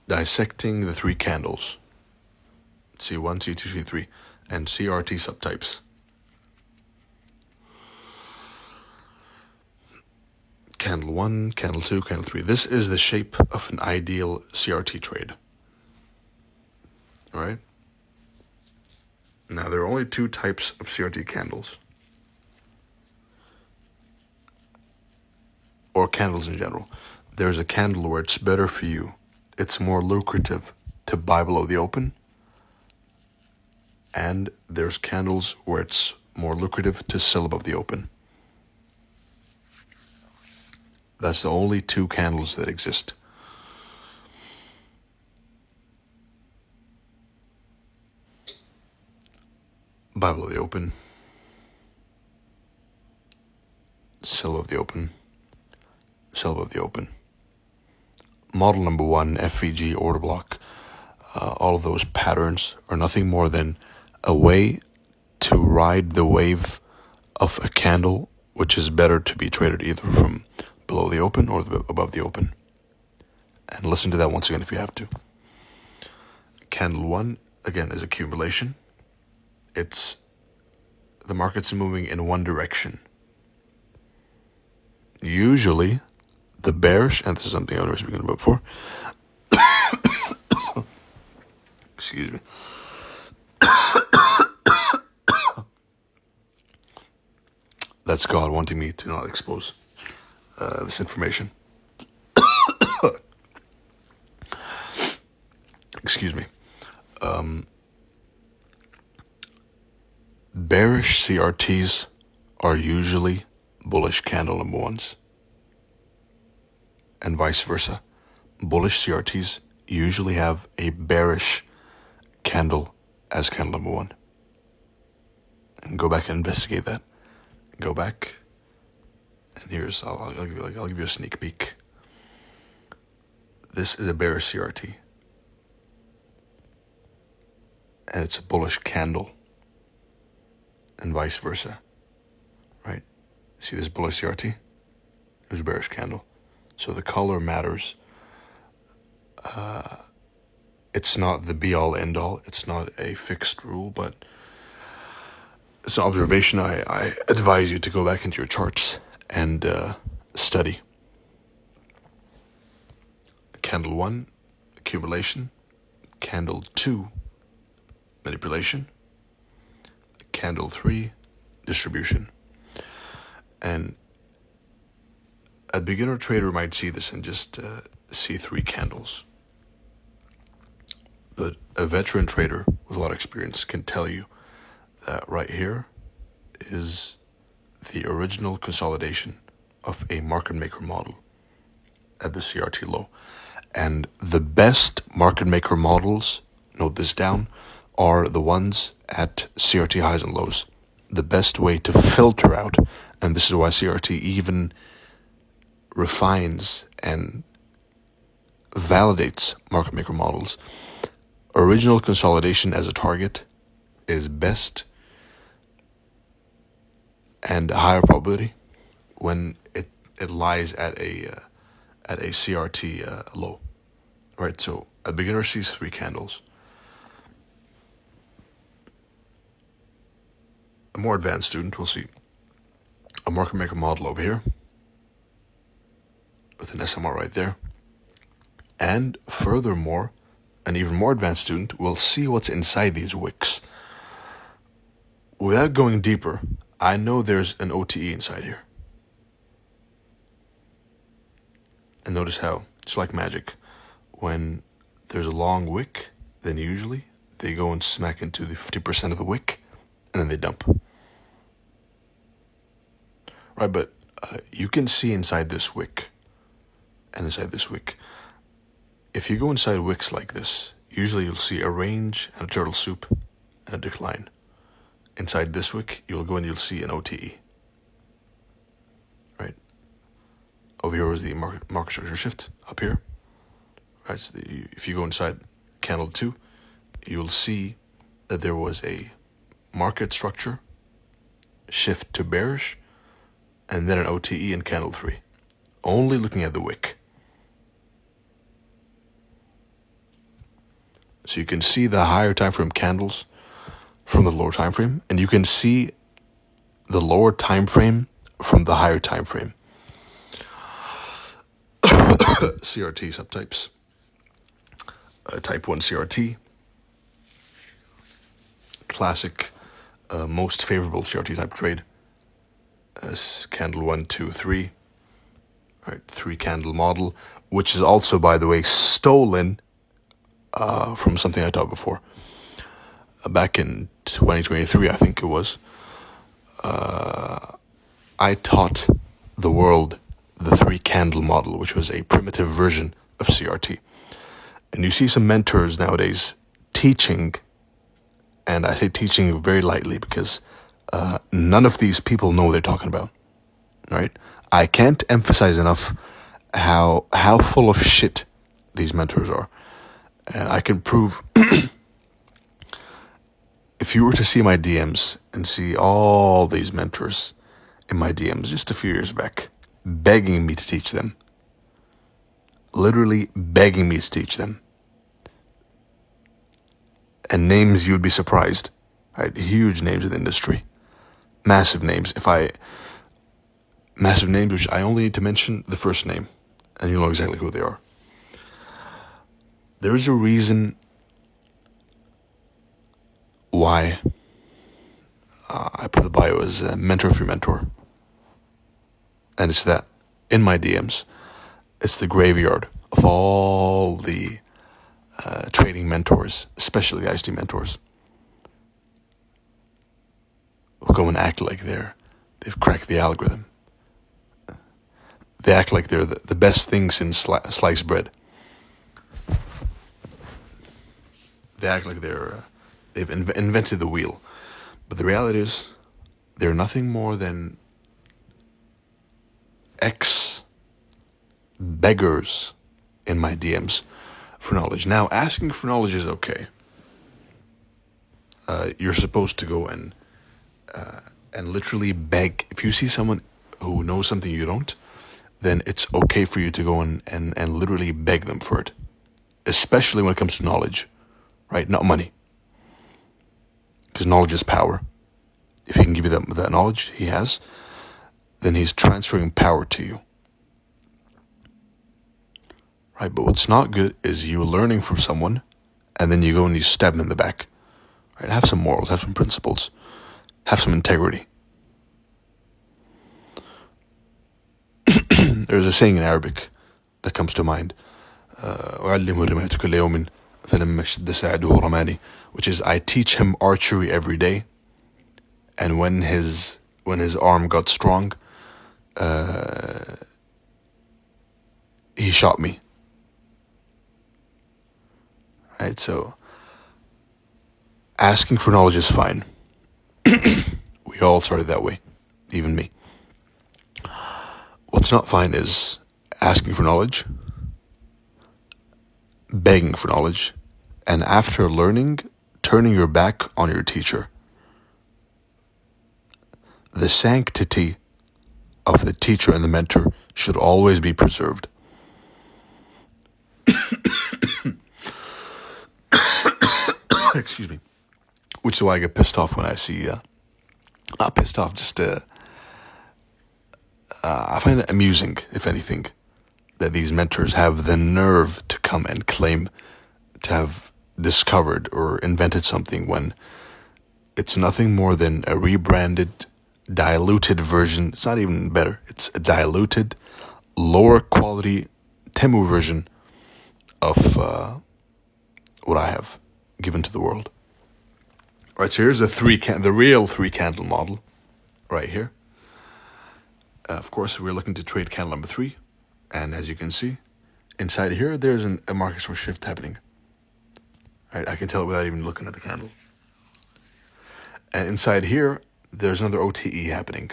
dissecting the three candles, C1, C2, C3, and CRT subtypes. Candle 1, candle 2, candle 3. This is the shape of an ideal CRT trade. Alright? Now, there are only two types of CRT candles, or candles in general. There's a candle where it's better for you. It's more lucrative to buy below the open. And there's candles where it's more lucrative to sell above the open. That's the only two candles that exist. Buy below the open. Sell above the open. Sell above the open. Model number 1, FVG, order block, all of those patterns are nothing more than a way to ride the wave of a candle which is better to be traded either from below the open or above the open. And listen to that once again if you have to. Candle 1, again, is accumulation. It's the market's moving in one direction. Usually, the bearish, and this is something I was speaking about before. Excuse me. That's God wanting me to not expose this information. Excuse me. Bearish CRTs are usually bullish candle number 1s. And vice versa. Bullish CRTs usually have a bearish candle as candle number 1. And go back and investigate that. Go back, and here's I'll give you a sneak peek. This is a bearish CRT, and it's a bullish candle, and vice versa, right? See this bullish CRT? Here's a bearish candle. So the color matters. It's not the be-all, end-all. It's not a fixed rule, but it's an observation. I advise you to go back into your charts and study. Candle 1, accumulation. Candle 2, manipulation. Candle 3, distribution. And a beginner trader might see this and just see 3 candles. But a veteran trader with a lot of experience can tell you that right here is the original consolidation of a market maker model at the CRT low. And the best market maker models, note this down, are the ones at CRT highs and lows. The best way to filter out, and this is why CRT even refines and validates market maker models. Original consolidation as a target is best and a higher probability when it lies at a CRT low, right? So a beginner sees 3 candles. A more advanced student will see a market maker model over here with an SMR right there. And furthermore, an even more advanced student will see what's inside these wicks. Without going deeper, I know there's an OTE inside here. And notice how, it's like magic. When there's a long wick, then usually they go and smack into the 50% of the wick, and then they dump. Right, but you can see inside this wick, and inside this wick. If you go inside wicks like this, usually you'll see a range and a turtle soup and a decline. Inside this wick, you'll go and you'll see an OTE. Right? Over here is the market structure shift, up here. Right, so if you go inside candle 2, you'll see that there was a market structure shift to bearish, and then an OTE in candle 3. Only looking at the wick. So you can see the higher time frame candles from the lower time frame, and you can see the lower time frame from the higher time frame. CRT subtypes. Type 1 CRT. Classic, most favorable CRT type trade. Candle 1, 2, 3. Right, 3 candle model, which is also, by the way, stolen from something I taught before. Back in 2023, I think it was. I taught the world the 3 candle model, which was a primitive version of CRT. And you see some mentors nowadays teaching, and I say teaching very lightly because none of these people know what they're talking about, right? I can't emphasize enough how full of shit these mentors are. And I can prove, if you were to see my DMs and see all these mentors in my DMs just a few years back, begging me to teach them, literally begging me to teach them, and names you'd be surprised, right? Huge names in the industry, massive names. Massive names, which I only need to mention the first name, and you'll know exactly who they are. There is a reason why I put the bio as mentor for mentor, and it's that in my DMs, it's the graveyard of all the trading mentors, especially the ISD mentors, who go and act like they've cracked the algorithm. They act like they're the best thing since sliced bread. They act like they've invented the wheel. But the reality is, they're nothing more than ex-beggars in my DMs for knowledge. Now, asking for knowledge is okay. You're supposed to go and literally beg. If you see someone who knows something you don't, then it's okay for you to go and literally beg them for it. Especially when it comes to knowledge, right? Not money. Because knowledge is power. If he can give you that knowledge he has, then he's transferring power to you. Right? But what's not good is you learning from someone, and then you go and you stab them in the back. Right? Have some morals, have some principles, have some integrity. There's a saying in Arabic that comes to mind, which is, I teach him archery every day, and when his arm got strong, he shot me. Right, so asking for knowledge is fine. We all started that way, even me. What's not fine is asking for knowledge, begging for knowledge, and after learning, turning your back on your teacher. The sanctity of the teacher and the mentor should always be preserved. Excuse me. Which is why I get pissed off when I see, not pissed off, just, I find it amusing, if anything, that these mentors have the nerve to come and claim to have discovered or invented something when it's nothing more than a rebranded, diluted version. It's not even better. It's a diluted, lower quality Temu version of what I have given to the world. All right, so here's the real 3 candle model right here. Of course, we're looking to trade candle number 3. And as you can see, inside here, there's a market source shift happening. All right, I can tell it without even looking at the candle. And inside here, there's another OTE happening.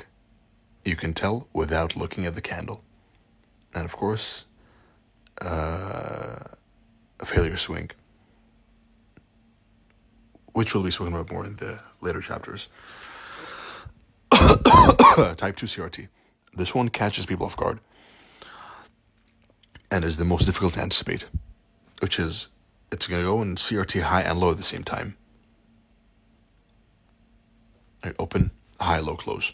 You can tell without looking at the candle. And of course, a failure swing, which will be spoken about more in the later chapters. Type 2 CRT. This one catches people off guard and is the most difficult to anticipate, which is it's going to go in CRT high and low at the same time. Right, open, high, low, close.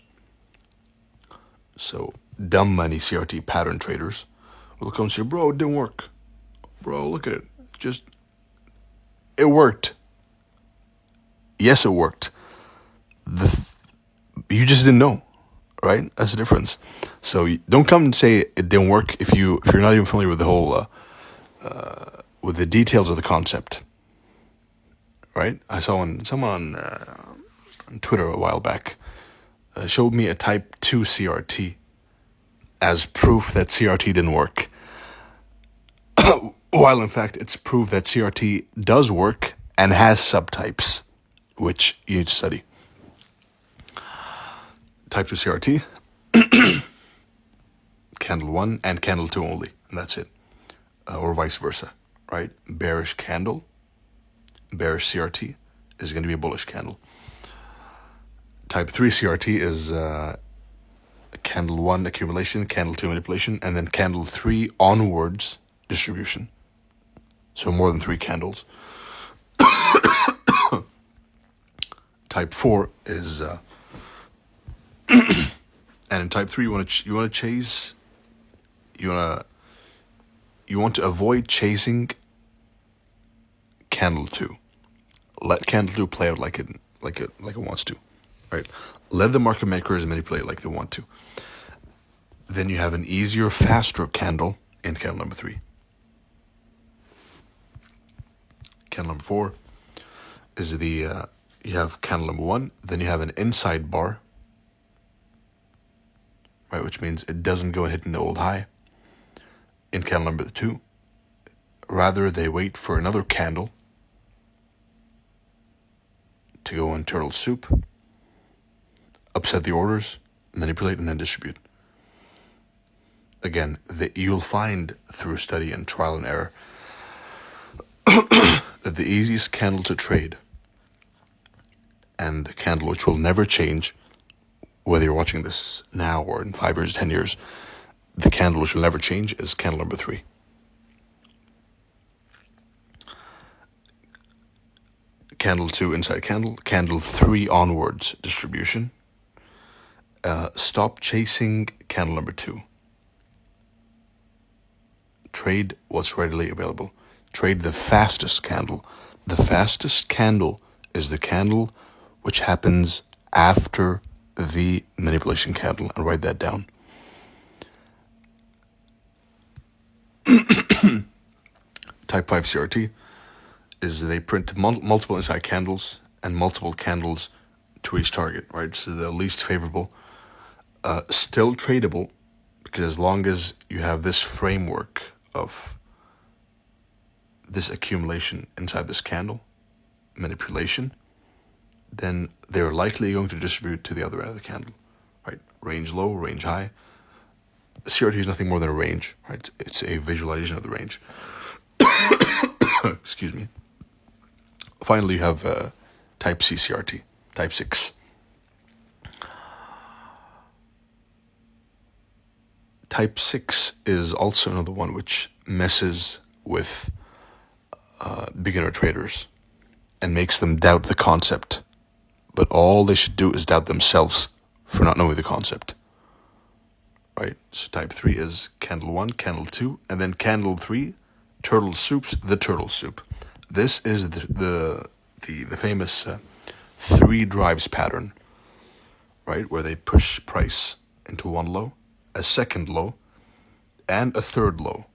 So dumb money CRT pattern traders will come and say, bro, it didn't work. Bro, look at it. It worked. Yes, it worked. You just didn't know, right? That's the difference. So don't come and say it didn't work if you're not even familiar with the whole with the details of the concept, right? I saw someone on Twitter a while back showed me a Type 2 CRT as proof that CRT didn't work, while in fact it's proof that CRT does work and has subtypes, which you need to study. Type 2 CRT, candle 1 and candle 2 only, and that's it. Or vice versa, right? Bearish candle, bearish CRT is going to be a bullish candle. Type 3 CRT is candle 1 accumulation, candle 2 manipulation, and then candle 3 onwards distribution. So more than 3 candles. Type 4 is and in type 3 you want to chase, you want to avoid chasing candle 2. Let candle 2 play out like it wants to, right? Let the market makers manipulate like they want to. Then you have an easier, faster candle in candle number 3. Candle number 4 is you have candle number 1, then you have an inside bar, right, which means it doesn't go and hit in the old high. In candle number 2, rather they wait for another candle to go in turtle soup, upset the orders, manipulate, and then distribute. Again, you'll find through study and trial and error that the easiest candle to trade and the candle which will never change, whether you're watching this now or in 5 years, 10 years, the candle which will never change is candle number 3. Candle 2 inside candle, candle 3 onwards distribution. Stop chasing candle number 2. Trade what's readily available. Trade the fastest candle. The fastest candle is the candle which happens after the manipulation candle, and write that down. Type 5 CRT is they print multiple inside candles and multiple candles to each target, right? So the least favorable, still tradable, because as long as you have this framework of this accumulation inside this candle, manipulation, then they're likely going to distribute to the other end of the candle, right? Range low, range high. CRT is nothing more than a range, right? It's a visualization of the range. Excuse me. Finally, you have Type CiC CRT, Type 6. Type 6 is also another one which messes with beginner traders and makes them doubt the concept. But all they should do is doubt themselves for not knowing the concept, right? So type 3 is candle 1, candle 2, and then candle 3, turtle soups, the turtle soup. This is the famous 3 drives pattern, right? Where they push price into one low, a second low, and a third low,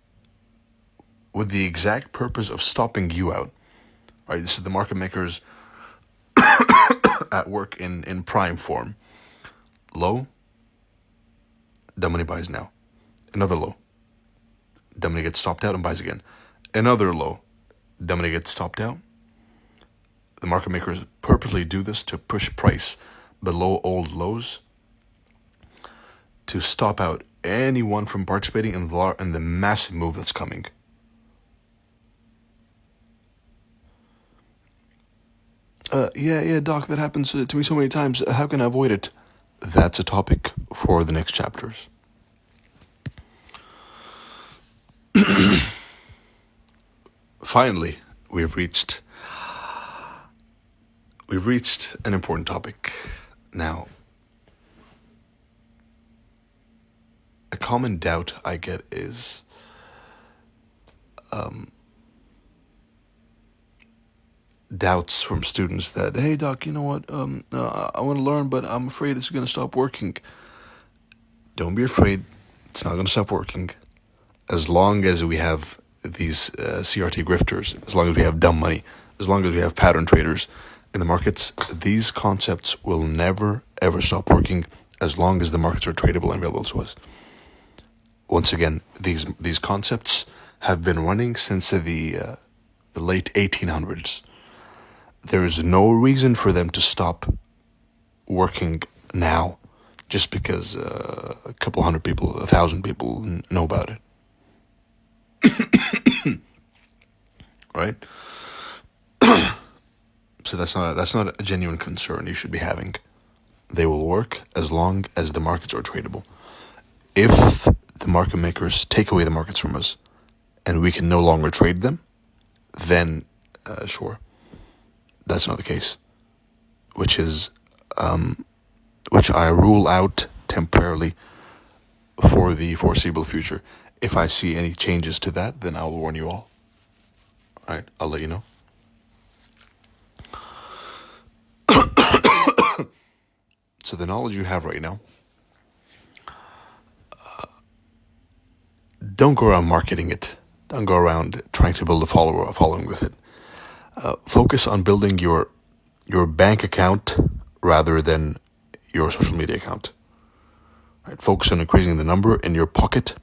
with the exact purpose of stopping you out, right? This is the market makers at work in prime form. Low, dumb money buys now. Another low, dumb money gets stopped out and buys again. Another low, dumb money gets stopped out. The market makers purposely do this to push price below old lows, to stop out anyone from participating in the massive move that's coming. Yeah, Doc, that happens to me so many times. How can I avoid it? That's a topic for the next chapters. Finally, we've reached an important topic. Now, a common doubt I get is doubts from students that, hey doc, you know what, I want to learn, but I'm afraid it's going to stop working. Don't be afraid. It's not going to stop working. As long as we have these CRT grifters, as long as we have dumb money, as long as we have pattern traders in the markets, these concepts will never, ever stop working as long as the markets are tradable and available to us. Once again, these concepts have been running since the late 1800s. There is no reason for them to stop working now just because a couple hundred people, 1,000 people know about it. Right? So that's not a genuine concern you should be having. They will work as long as the markets are tradable. If the market makers take away the markets from us and we can no longer trade them, then sure, that's not the case. Which I rule out temporarily for the foreseeable future. If I see any changes to that, then I'll warn you all. All right, I'll let you know. So the knowledge you have right now, don't go around marketing it. Don't go around trying to build a following with it. Focus on building your bank account rather than your social media account. Right? Focus on increasing the number in your pocket,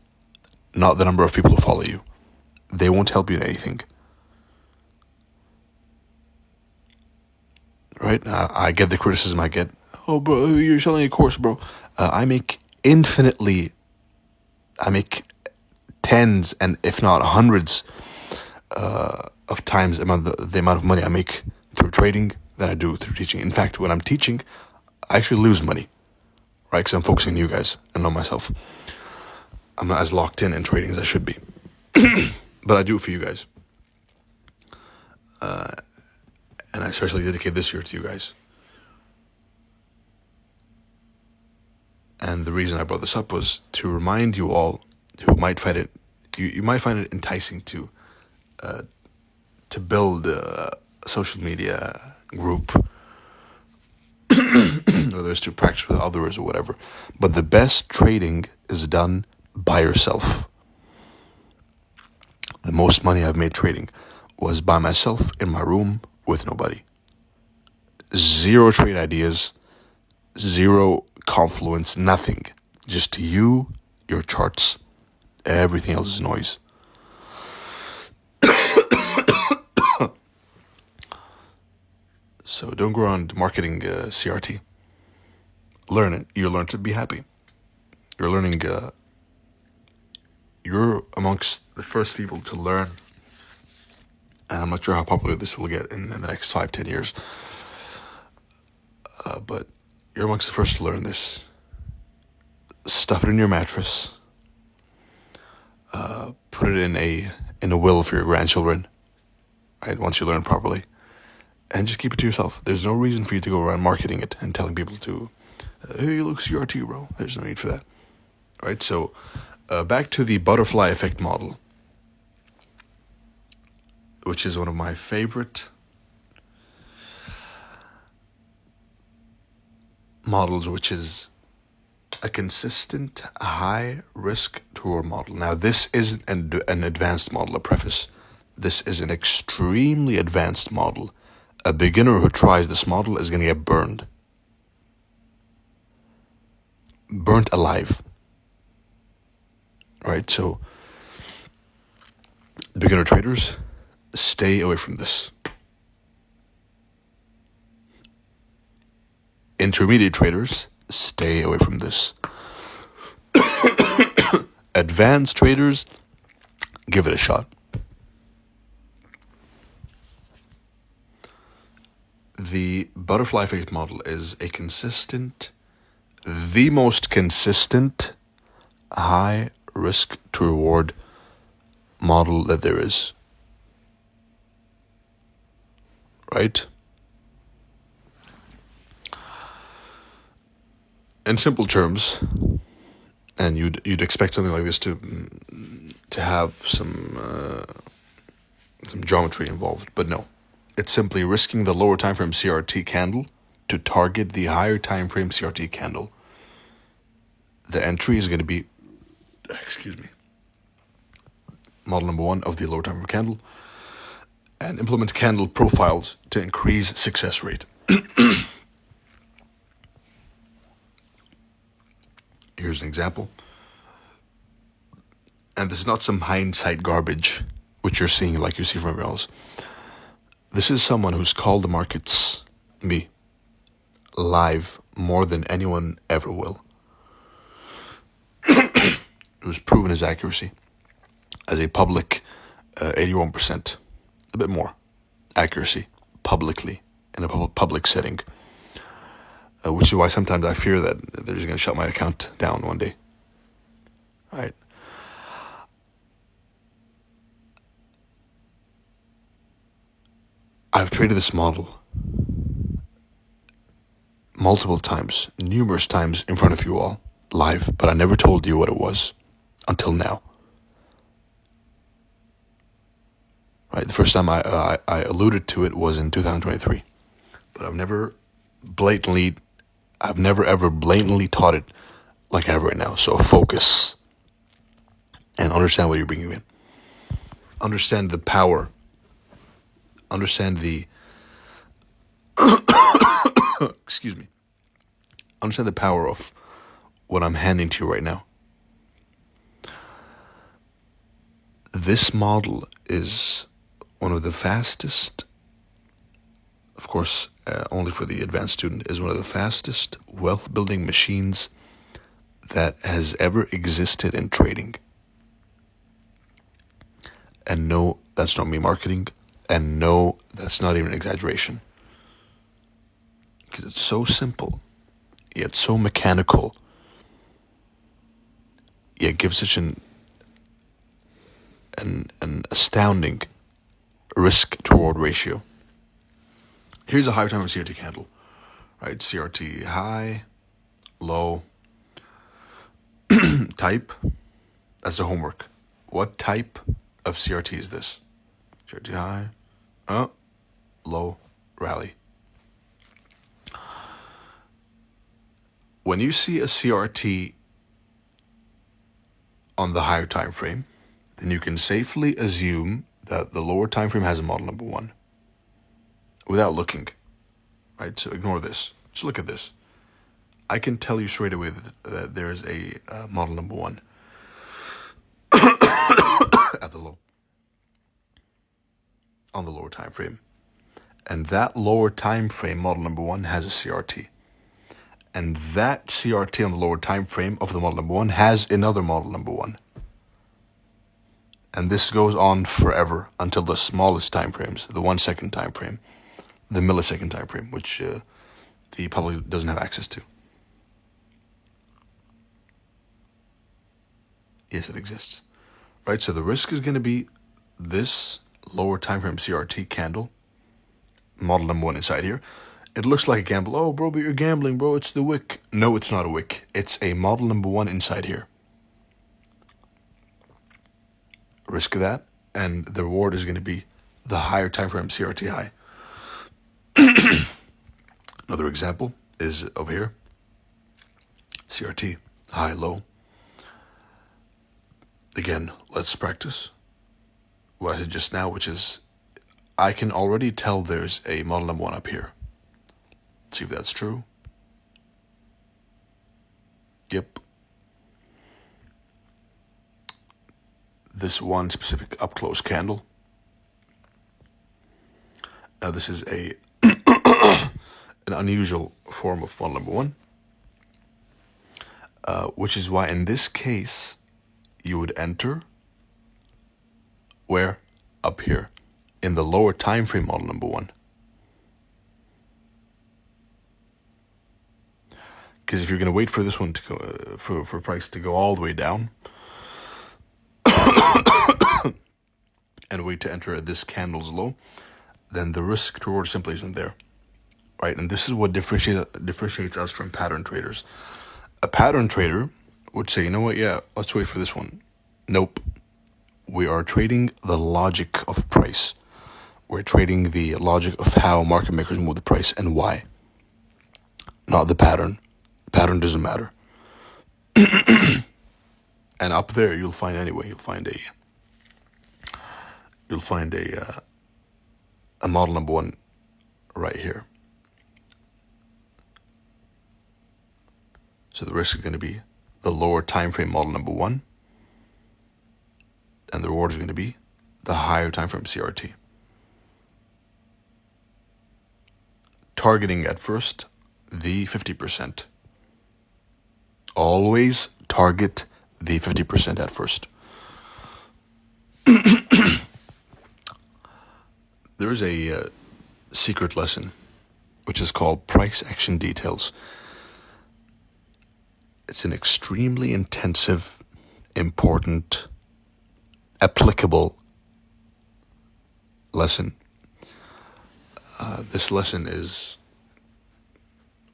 not the number of people who follow you. They won't help you in anything. Right? I get the criticism I get. Oh, bro, you're selling a course, bro. I make tens and if not hundreds of times the amount of money I make through trading than I do through teaching. In fact, when I'm teaching, I actually lose money, right? Because I'm focusing on you guys and not myself. I'm not as locked in trading as I should be. But I do it for you guys. And I especially dedicate this year to you guys. And the reason I brought this up was to remind you all who might find it, you might find it enticing to build a social media group, whether it's to practice with others or whatever. But the best trading is done by yourself. The most money I've made trading was by myself in my room with nobody. Zero trade ideas, zero confluence, nothing. Just you, your charts. Everything else is noise. So don't go around marketing CRT. Learn it. You learn to be happy. You're learning. You're amongst the first people to learn. And I'm not sure how popular this will get in the next 5-10 years. But you're amongst the first to learn this. Stuff it in your mattress. Put it in a will for your grandchildren. Right, once you learn properly. And just keep it to yourself. There's no reason for you to go around marketing it and telling people to, hey, look, CRT, bro. There's no need for that. Right, so back to the butterfly effect model, which is one of my favorite models, which is a consistent high risk to reward model. Now, this isn't an advanced model, a preface. This is an extremely advanced model. A beginner who tries this model is going to get burned. Burnt alive. Right, so beginner traders, stay away from this. Intermediate traders, stay away from this. Advanced traders, give it a shot. The butterfly effect model is the most consistent high risk to reward model that there is. right? In simple terms, and you'd expect something like this to have some geometry involved, but no. It's simply risking the lower time frame CRT candle to target the higher time frame CRT candle. The entry is going to be, model number 1 of the lower time frame candle, and implement candle profiles to increase success rate. Here's an example. And this is not some hindsight garbage, which you're seeing like you see from everyone else. This is someone who's called the markets, me, live more than anyone ever will. Who's proven his accuracy as a public 81%, a bit more accuracy publicly in a public setting. Which is why sometimes I fear that they're just going to shut my account down one day. Right? I've traded this model multiple times, numerous times in front of you all, live, but I never told you what it was until now. Right? The first time I alluded to it was in 2023, but I've never ever blatantly taught it like I have right now. So focus and understand what you're bringing in. Understand the power. Understand the excuse me. Understand the power of what I'm handing to you right now. This model is one of the fastest, of course, only for the advanced student, is one of the fastest wealth building machines that has ever existed in trading. And no, that's not me marketing. And no, that's not even an exaggeration. Because it's so simple, yet so mechanical, yet gives such an astounding risk to reward ratio. Here's a higher time of CRT candle, right? CRT high, low, type. That's the homework. What type of CRT is this? CRT high, low, rally. When you see a CRT on the higher time frame, then you can safely assume that the lower time frame has a model number 1 without looking, right? So ignore this. Just look at this. I can tell you straight away that there's a model number 1 at the low, on the lower time frame. And that lower time frame, model number 1, has a CRT. And that CRT on the lower time frame of the model number 1 has another model number 1. And this goes on forever until the smallest time frames, the 1 second time frame, the millisecond time frame, which the public doesn't have access to. Yes, it exists. Right, so the risk is going to be this lower time frame CRT candle, model number 1 inside here. It looks like a gamble. Oh, bro, but you're gambling, bro. It's the wick. No, it's not a wick. It's a model number 1 inside here. Risk of that, and the reward is going to be the higher time frame CRT high. Another example is over here. CRT high, low. Again, let's practice what I said just now, which is I can already tell there's a model number 1 up here. See if that's true. Yep. This one specific up close candle. Now this is a an unusual form of model number 1, which is why in this case you would enter where? Up here in the lower time frame model number 1. Because if you're going to wait for this one to go, for price to go all the way down and wait to enter this candle's low, then the risk to reward simply isn't there, right? And this is what differentiates us from pattern traders. A pattern trader would say, you know what, yeah, let's wait for this one. Nope. We are trading the logic of price. We're trading the logic of how market makers move the price and why. Not the pattern. The pattern doesn't matter. And up there, you'll find a model number one right here. So the risk is going to be the lower time frame model number one, and the reward is going to be the higher time frame CRT. Targeting at first the 50%. Always target the 50% at first. There is a secret lesson which is called price action details. It's an extremely intensive, important, applicable lesson. This lesson is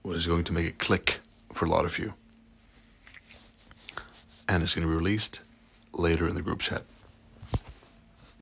what is going to make it click for a lot of you. And it's going to be released later in the group chat.